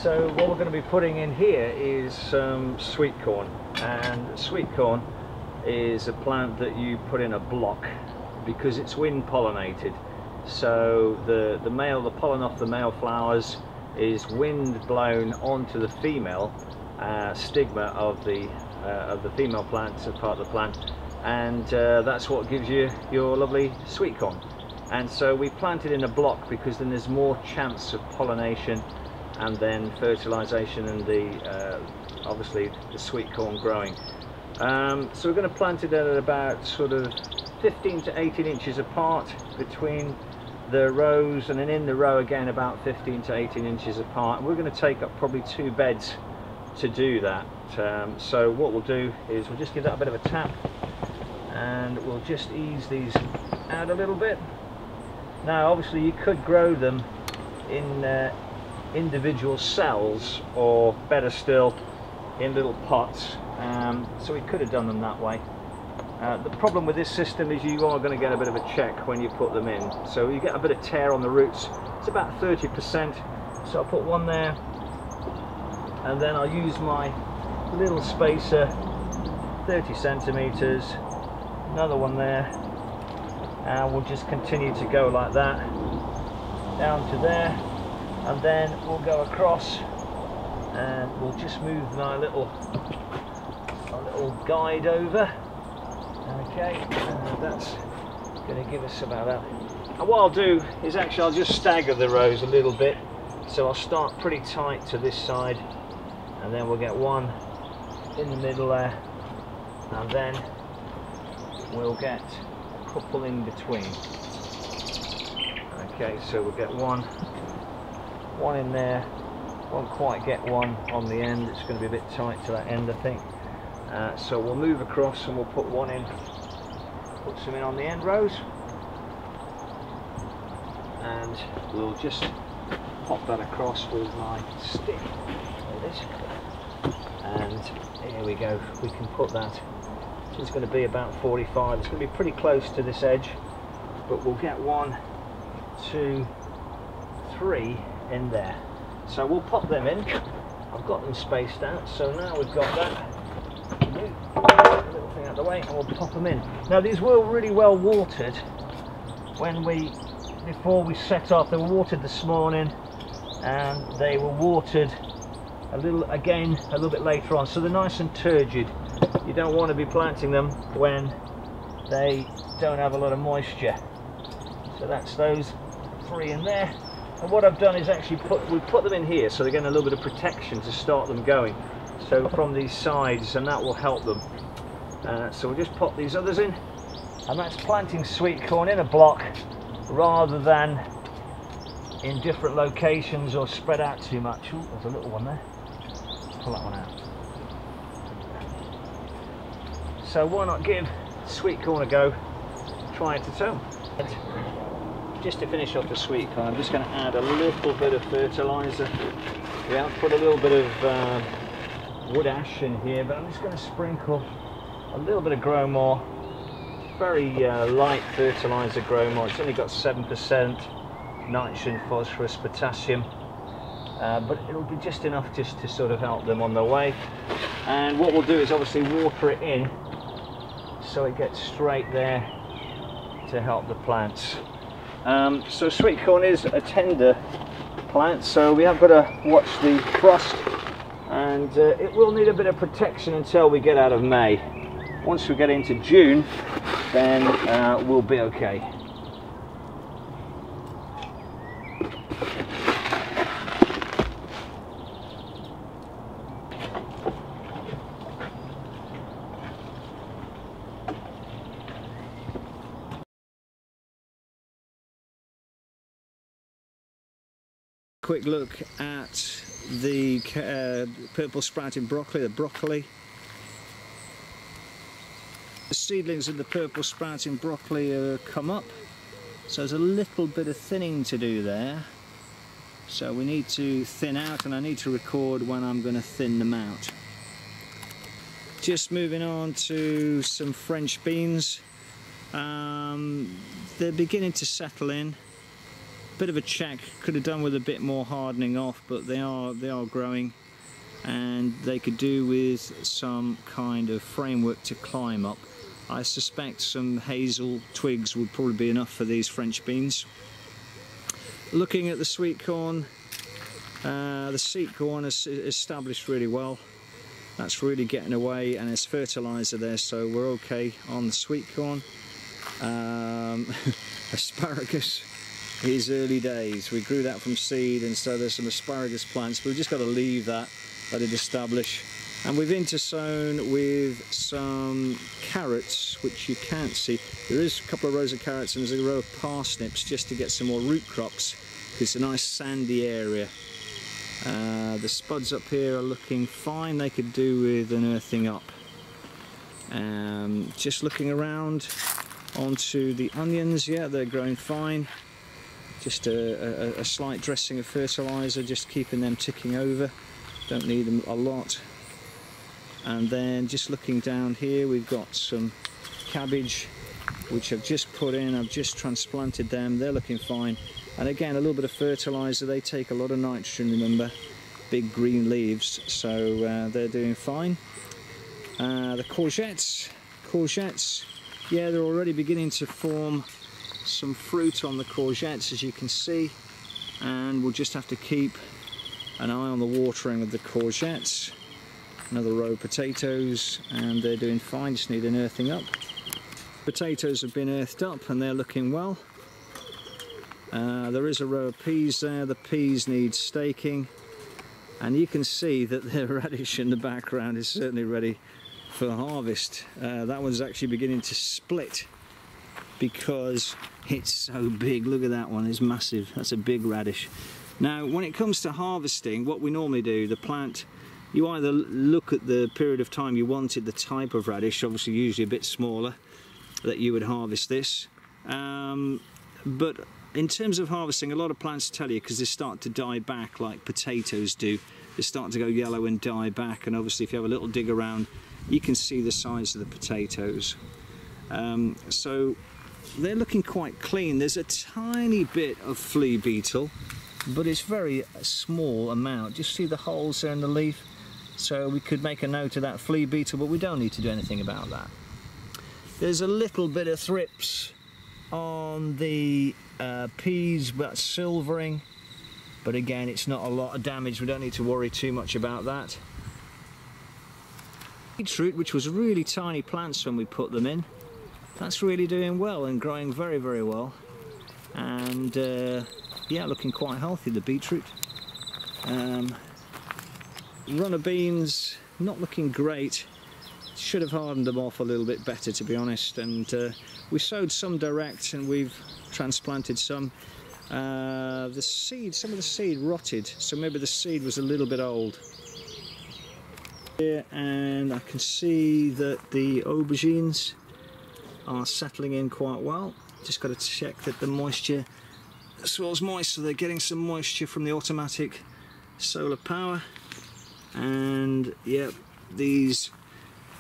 So what we're going to be putting in here is some sweet corn, and sweet corn is a plant that you put in a block because it's wind pollinated. So the pollen off the male flowers is wind blown onto the female stigma of the female plant, as part of the plant, and that's what gives you your lovely sweet corn. And so we plant it in a block because then there's more chance of pollination and then fertilization and obviously the sweet corn growing. So we're going to plant it at about sort of 15 to 18 inches apart between the rows, and then in the row again about 15 to 18 inches apart. And we're going to take up probably 2 beds to do that. So what we'll do is we'll just give that a bit of a tap, and we'll just ease these out a little bit. Now obviously you could grow them in individual cells, or better still in little pots, so we could have done them that way. The problem with this system is you are going to get a bit of a check when you put them in, so you get a bit of tear on the roots. It's about 30%, so I'll put one there, and then I'll use my little spacer, 30 centimeters, another one there, and we'll just continue to go like that down to there, and then we'll go across and we'll just move my little guide over. Okay, that's going to give us about that. And what I'll do is actually I'll just stagger the rows a little bit, so I'll start pretty tight to this side, and then we'll get one in the middle there, and then we'll get a couple in between. Okay, so we'll get one in there. Won't quite get one on the end, it's going to be a bit tight to that end, I think. So we'll move across and we'll put one in, put some in on the end rows, and we'll just pop that across with my stick. There it is. And here we go, we can put that. So it's going to be about 45, it's going to be pretty close to this edge, but we'll get 1, 2, 3 in there. So we'll pop them in. I've got them spaced out, so now we've got that little thing out of the way, and we'll pop them in. Now these were really well watered before we set off. They were watered this morning, and they were watered a little bit later on, so they're nice and turgid. You don't want to be planting them when they don't have a lot of moisture. So that's those 3 in there. And what I've done is actually we put them in here so they're getting a little bit of protection to start them going, so from these sides, and that will help them. So we'll just pop these others in, and that's planting sweet corn in a block rather than in different locations or spread out too much. Ooh, there's a little one there. Pull that one out. So why not give sweet corn a go, try it at home. Just to finish off the sweet corn, I'm just going to add a little bit of fertiliser. We have put a little bit of wood ash in here, but I'm just going to sprinkle a little bit of Growmore, very light fertiliser Growmore. It's only got 7% nitrogen, phosphorus, potassium, but it'll be just enough just to sort of help them on their way. And what we'll do is obviously water it in so it gets straight there to help the plants. So sweet corn is a tender plant, so we have got to watch the frost, and it will need a bit of protection until we get out of May. Once we get into June, then we'll be okay. Quick look at the purple sprouting broccoli, the broccoli. The seedlings of the purple sprouting broccoli come up, so there's a little bit of thinning to do there. So we need to thin out, and I need to record when I'm going to thin them out. Just moving on to some French beans. They're beginning to settle in. Bit of a check, could have done with a bit more hardening off, but they are growing, and they could do with some kind of framework to climb up. I suspect some hazel twigs would probably be enough for these French beans. Looking at the sweet corn, the seed corn is established really well. That's really getting away, and there's fertilizer there, so we're okay on the sweet corn. Asparagus is early days. We grew that from seed, and so there's some asparagus plants, but we've just got to leave that, let it establish. And we've intersown with some carrots, which you can't see. There is a couple of rows of carrots and there's a row of parsnips just to get some more root crops. It's a nice sandy area. The spuds up here are looking fine. They could do with an earthing up. Just looking around onto the onions, yeah, they're growing fine. Just a slight dressing of fertilizer, just keeping them ticking over. Don't need them a lot. And then just looking down here, we've got some cabbage, which I've just put in. I've just transplanted them. They're looking fine. And again, a little bit of fertilizer. They take a lot of nitrogen, remember. Big green leaves, so they're doing fine. The courgettes, yeah, they're already beginning to form some fruit on the courgettes, as you can see. And we'll just have to keep an eye on the watering of the courgettes. Another row of potatoes, and they're doing fine, just need an earthing up. Potatoes have been earthed up and they're looking well. There is a row of peas there. The peas need staking, and you can see that the radish in the background is certainly ready for harvest. That one's actually beginning to split because it's so big. Look at that one, it's massive. That's a big radish. Now when it comes to harvesting, what we normally do, the plant, you either look at the period of time you wanted, the type of radish, obviously usually a bit smaller, that you would harvest this. But in terms of harvesting, a lot of plants tell you, because they start to die back like potatoes do, they start to go yellow and die back, and obviously if you have a little dig around, you can see the size of the potatoes. So they're looking quite clean. There's a tiny bit of flea beetle, but it's very small amount. Just see the holes there in the leaf? So we could make a note of that flea beetle, but we don't need to do anything about that. There's a little bit of thrips on the peas, but silvering, but again it's not a lot of damage. We don't need to worry too much about that. Beetroot, which was really tiny plants when we put them in, that's really doing well and growing very, very well, and yeah, looking quite healthy, the beetroot. Runner beans, not looking great. Should have hardened them off a little bit better, to be honest. And we sowed some direct, and we've transplanted some. The seed, some of the seed rotted, so maybe the seed was a little bit old. Here, and I can see that the aubergines are settling in quite well. Just got to check that the moisture, the soil's moist, so they're getting some moisture from the automatic solar power. And yep, these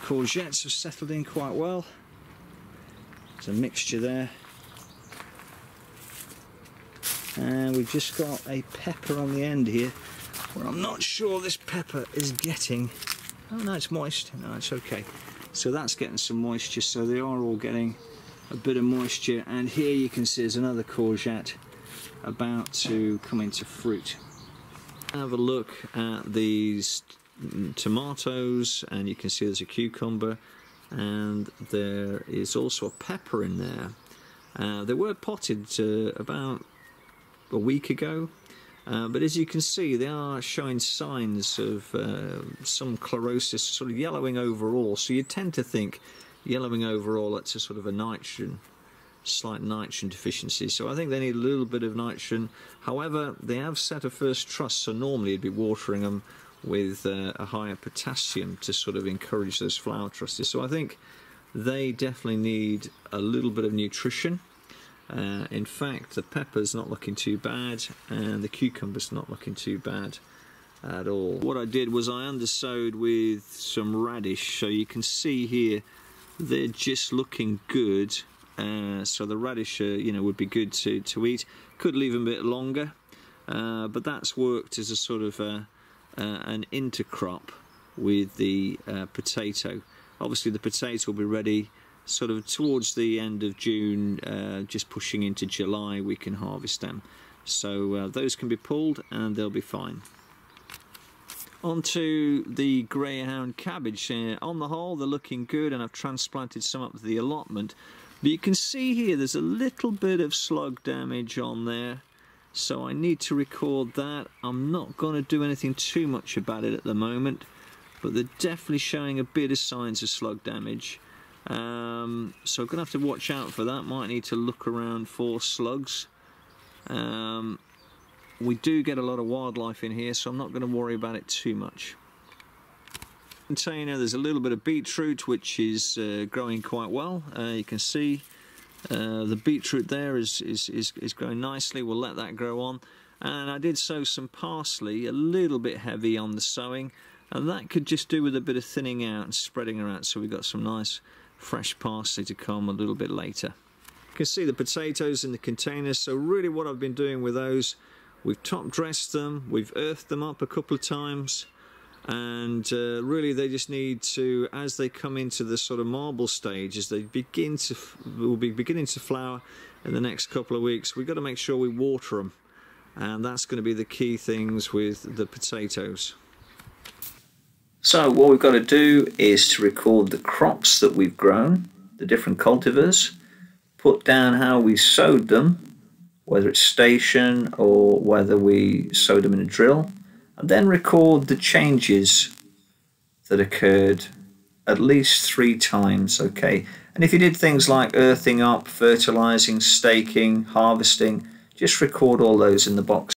courgettes have settled in quite well. There's a mixture there. And we've just got a pepper on the end here, where I'm not sure this pepper is getting. Oh no, it's moist. No, it's okay. So that's getting some moisture, so they are all getting a bit of moisture. And here you can see there's another courgette about to come into fruit. Have a look at these tomatoes, and you can see there's a cucumber, and there is also a pepper in there. They were potted about a week ago, but as you can see, they are showing signs of some chlorosis, sort of yellowing overall. So you tend to think yellowing overall, that's a sort of a nitrogen, slight nitrogen deficiency. So I think they need a little bit of nitrogen. However, they have set a first truss, so normally you'd be watering them with a higher potassium to sort of encourage those flower trusses. So I think they definitely need a little bit of nutrition. In fact, the pepper's not looking too bad, and the cucumber's not looking too bad at all. What I did was I undersowed with some radish, so you can see here they're just looking good so the radish would be good to eat. Could leave them a bit longer, but that's worked as a sort of an intercrop with the potato. Obviously the potato will be ready sort of towards the end of June, just pushing into July. We can harvest them, so those can be pulled and they'll be fine. Onto the greyhound cabbage. On the whole they're looking good, and I've transplanted some up to the allotment, but you can see here there's a little bit of slug damage on there, so I need to record that. I'm not going to do anything too much about it at the moment, but they're definitely showing a bit of signs of slug damage. So I'm going to have to watch out for that. Might need to look around for slugs. We do get a lot of wildlife in here, so I'm not going to worry about it too much. Container, there's a little bit of beetroot which is growing quite well. You can see the beetroot there is growing nicely. We'll let that grow on. And I did sow some parsley, a little bit heavy on the sowing, and that could just do with a bit of thinning out and spreading her out, so we've got some nice fresh parsley to come a little bit later. You can see the potatoes in the containers, so really what I've been doing with those, we've top dressed them, we've earthed them up a couple of times, and really they just need to, as they come into the sort of marble stage, as they will be beginning to flower in the next couple of weeks, we've got to make sure we water them, and that's going to be the key things with the potatoes. So what we've got to do is to record the crops that we've grown, the different cultivars, put down how we sowed them, whether it's station or whether we sowed them in a drill, and then record the changes that occurred at least 3 times, okay? And if you did things like earthing up, fertilizing, staking, harvesting, just record all those in the box.